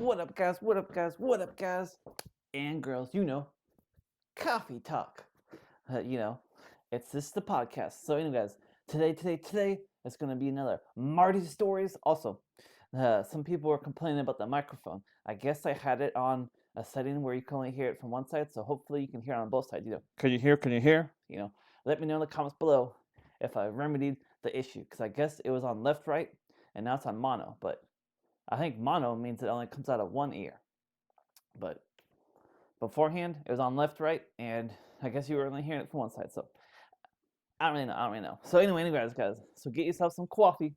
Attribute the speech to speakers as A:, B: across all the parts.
A: What up, guys? What up, guys? What up, guys? And girls, coffee talk. You know, it's this the podcast. So, anyways, today, it's gonna be another Marty stories. Also, some people were complaining about the microphone. I guess I had it on a setting where you can only hear it from one side. So hopefully you can hear it on both sides. Can you hear? Can you hear? Let me know in the comments below if I remedied the issue. Because I guess it was on left, right, and now it's on mono. But I think mono means it only comes out of one ear. But beforehand, it was on left, right, and I guess you were only hearing it from one side. So I don't really know. So anyway, guys, so get yourself some coffee,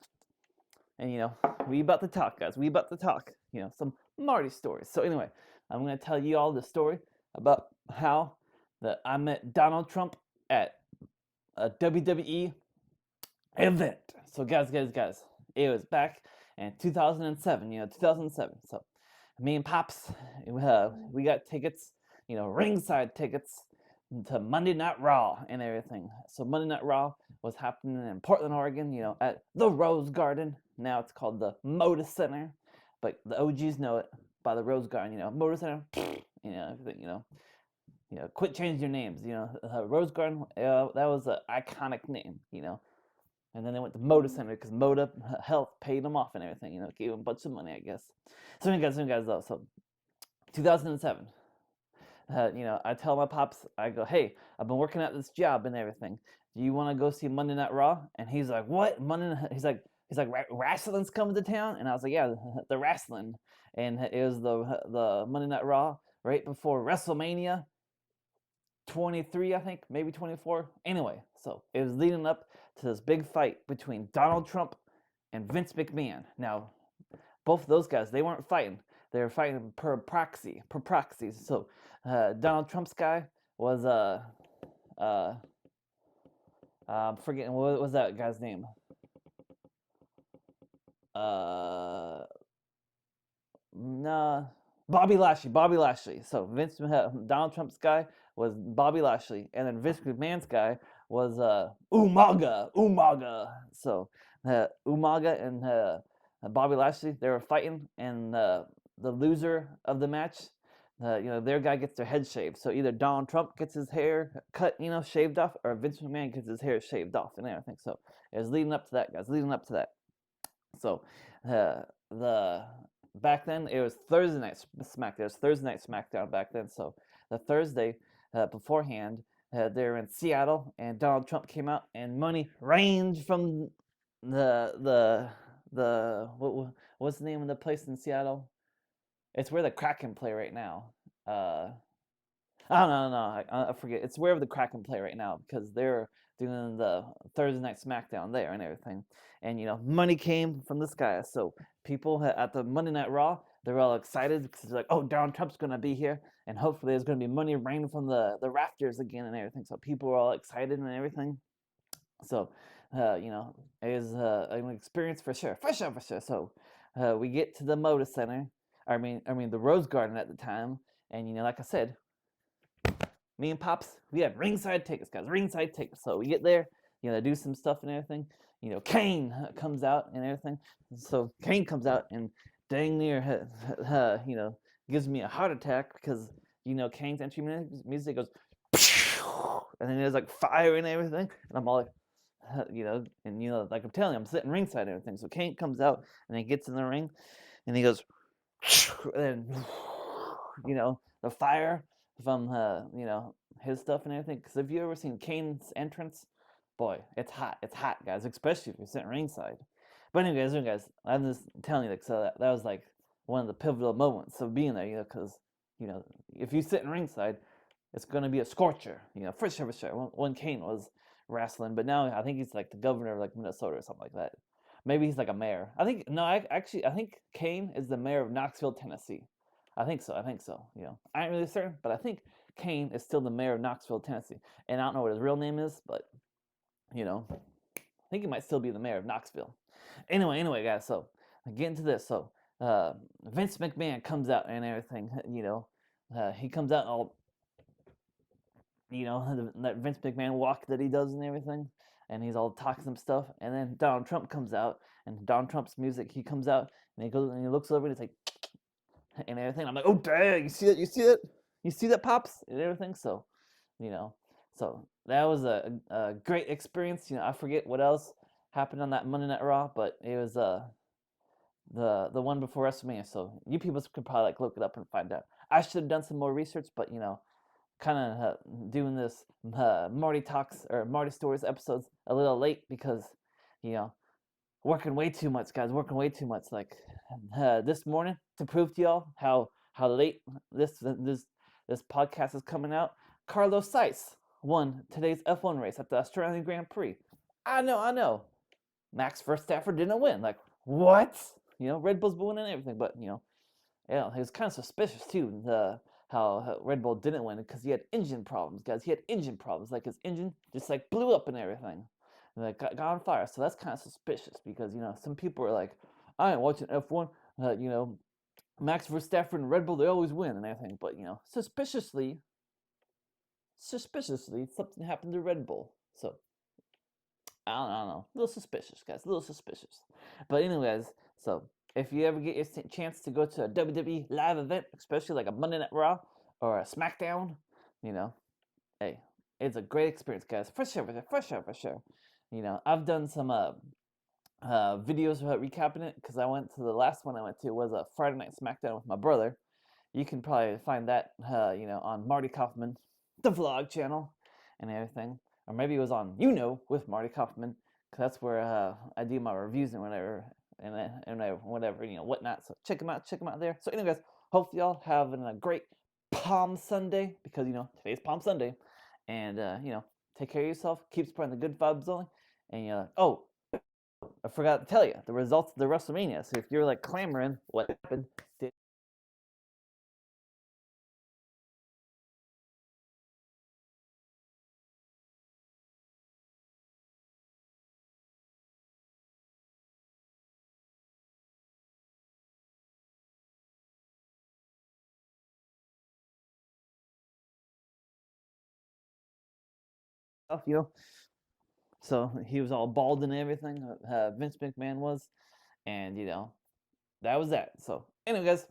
A: and we about to talk, guys. We about to talk. Some Marty stories. So anyway, I'm gonna tell you all the story about how that I met Donald Trump at a WWE event. So guys, it was back in 2007. 2007. So me and Pops, we got tickets, ringside tickets to Monday Night Raw and everything. So Monday Night Raw was happening in Portland, Oregon, at the Rose Garden. Now it's called the Moda Center, but the OGs know it by the Rose Garden. Moda Center, everything. Quit changing your names. Rose Garden. That was an iconic name. And then they went to Moda Center because Moda Health paid them off and everything. Gave them a bunch of money, I guess. So, guys, though. So, 2007. I tell my pops, I go, hey, I've been working at this job and everything. Do you want to go see Monday Night Raw? And he's like, what? He's like, wrestling's coming to town? And I was like, yeah, the wrestling. And it was the Monday Night Raw right before Wrestlemania 23, I think, maybe 24. Anyway, so it was leading up to this big fight between Donald Trump and Vince McMahon. Now, both of those guys, they weren't fighting. They were fighting per proxy. So Donald Trump's guy was I'm forgetting what was that guy's name. Nah, Bobby Lashley. So Donald Trump's guy was Bobby Lashley, and then Vince McMahon's guy was Umaga. So Umaga and Bobby Lashley, they were fighting, and the loser of the match, their guy gets their head shaved. So either Donald Trump gets his hair cut, shaved off, or Vince McMahon gets his hair shaved off and everything. So it was leading up to that, guys. Leading up to that. So the back then it was Thursday night SmackDown. It was Thursday night SmackDown back then. So the Thursday beforehand, they were in Seattle, and Donald Trump came out, and money rained from the what's the name of the place in Seattle? It's where the Kraken play right now. I don't know. I forget. It's wherever the Kraken play right now because they're doing the Thursday night SmackDown there and everything. And money came from this guy. So people at the Monday Night Raw, they're all excited because they're like, oh, Donald Trump's gonna be here, and hopefully there's gonna be money raining from the rafters again and everything. So people are all excited and everything. So it was an experience for sure. So we get to the Moda Center. I mean the Rose Garden at the time, and like I said, me and Pops, we had ringside tickets, guys. Ringside tickets. So we get there, do some stuff and everything. Kane comes out and everything. So Kane comes out and dang near, gives me a heart attack because Kane's entry music goes, and then there's like fire and everything, and I'm all like, and like I'm telling you, I'm sitting ringside and everything. So Kane comes out and he gets in the ring, and he goes, and the fire from his stuff and everything. Because if you ever seen Kane's entrance, boy, it's hot, guys, especially if you're sitting ringside. But anyways, I'm just telling you, like, so that was like one of the pivotal moments of being there, because if you sit in ringside, it's gonna be a scorcher, for sure. When Kane was wrestling, but now I think he's like the governor of like Minnesota or something like that. Maybe he's like a mayor. I think Kane is the mayor of Knoxville, Tennessee. I think so. I ain't really certain, but I think Kane is still the mayor of Knoxville, Tennessee. And I don't know what his real name is, but I think he might still be the mayor of Knoxville. Anyway, guys. So getting to this. So Vince McMahon comes out and everything. He comes out all. That Vince McMahon walk that he does and everything, and he's all talking some stuff, and then Donald Trump comes out, and Donald Trump's music, he comes out, and he goes and he looks over and he's like, and everything. I'm like, oh dang, you see that? You see that? You see that, pops, and everything. So, you know, so that was a great experience. I forget what else happened on that Monday Night Raw, but it was the one before WrestleMania. So you people could probably like look it up and find out. I should have done some more research, but kind of doing this Marty talks or Marty stories episodes a little late because you know working way too much, guys. Working way too much. Like this morning to prove to y'all how late this podcast is coming out. Carlos Sainz won today's F1 race at the Australian Grand Prix. I know. Max Verstappen didn't win. Like what? Red Bull's winning and everything, but yeah, it was kind of suspicious too. How Red Bull didn't win because he had engine problems, guys. He had engine problems. Like his engine just like blew up and everything, and like got on fire. So that's kind of suspicious because some people are like, I ain't watching F1. Max Verstappen and Red Bull, they always win and everything. But suspiciously, something happened to Red Bull. So I don't know. A little suspicious, guys. A little suspicious. But anyways, so if you ever get your chance to go to a WWE live event, especially like a Monday Night Raw or a SmackDown, hey, it's a great experience, guys. For sure. I've done some videos recapping it because I went to the last one I went to was a Friday Night SmackDown with my brother. You can probably find that, on Marty Kaufman, the vlog channel, and everything. Or maybe it was on with Marty Kaufman, because that's where I do my reviews and whatever, and whatever, whatnot. So check them out there. So anyways, hope y'all having a great Palm Sunday, because today's Palm Sunday, and take care of yourself. Keep spreading the good vibes only, and oh, I forgot to tell you the results of the Wrestlemania. So if you're like clamoring, what happened? You know, so he was all bald and everything. Vince McMahon was, and that was that. So anyway, guys,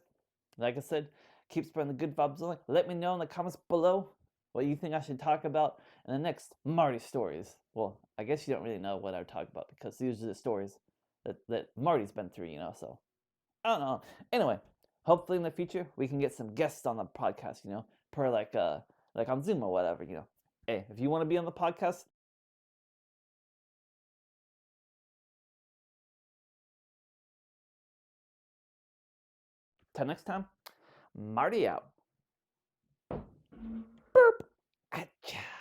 A: like I said, keep spreading the good vibes. Let me know in the comments below what you think I should talk about in the next Marty stories. Well, I guess you don't really know what I would talk about because these are the stories that Marty's been through. So I don't know. Anyway, hopefully in the future we can get some guests on the podcast. Per like on Zoom or whatever. Hey, if you want to be on the podcast. Till next time, Marty out.